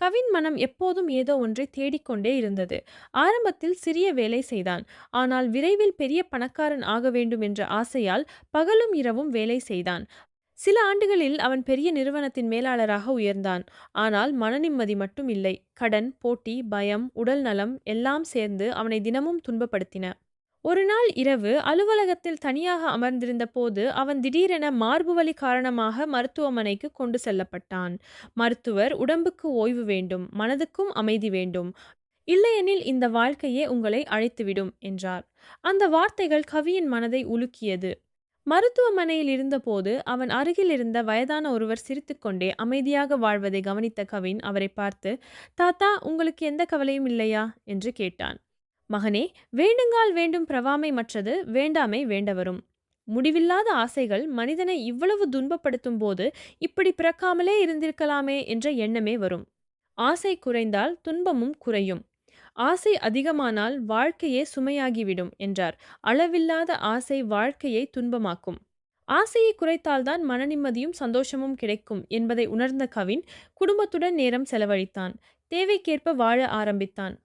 கவின் மனம் எப்போதும் ஏதோ ஒன்றை தேடிக்கொண்டே இருந்தது. ஆரம்பத்தில் சிறிய வேலை செய்தான். ஆனால் விரைவில் பெரிய பணக்காரன் ஆக வேண்டும் என்ற ஆசையால் பகலும் இரவும் வேலை செய்தான். சில ஆண்டுகளில் அவன் பெரிய நிறுவனத்தின் மேலாளராக உயர்ந்தான். ஆனால் மனநிம்மதி மட்டும் இல்லை. கடன், போட்டி, பயம், உடல் நலம் எல்லாம் சேர்ந்து அவனை தினமும் துன்பப்படுத்தின. ஒரு நாள் இரவு அலுவலகத்தில் தனியாக அமர்ந்திருந்த போது அவன் திடீரென மார்புவலி காரணமாக மருத்துவமனைக்கு கொண்டு செல்லப்பட்டான். மருத்துவர், உடம்புக்கு ஓய்வு வேண்டும், மனதுக்கும் அமைதி வேண்டும், இல்லையெனில் இந்த வாழ்க்கையே உங்களை அழைத்துவிடும் என்றார். அந்த வார்த்தைகள் கவியின் மனதை உலுக்கியது. மருத்துவமனையில் இருந்தபோது அவன் அருகில் இருந்த வயதான ஒருவர் சிரித்துக்கொண்டே அமைதியாக வாழ்வதை கவனித்த கவின் அவரை பார்த்து, தாத்தா, உங்களுக்கு எந்த கவலையும் இல்லையா என்று கேட்டான். மகனே, வேண்டுங்கால் வேண்டும் பிரவாமை மற்றது, வேண்டாமை வேண்டவரும். முடிவில்லாத ஆசைகள் மனிதனை இவ்வளவு துன்பப்படுத்தும் போது இப்படி பிறக்காமலே இருந்திருக்கலாமே என்ற எண்ணமே வரும். ஆசை குறைந்தால் துன்பமும் குறையும். ஆசை அதிகமானால் வாழ்க்கையே சுமையாகிவிடும் என்றார். அளவில்லாத ஆசை வாழ்க்கையை துன்பமாக்கும். ஆசையை குறைத்தால்தான் மனநிம்மதியும் சந்தோஷமும் கிடைக்கும் என்பதை உணர்ந்த கவின் குடும்பத்துடன் நேரம் செலவழித்தான். தேவைக்கேற்ப வாழ ஆரம்பித்தான்.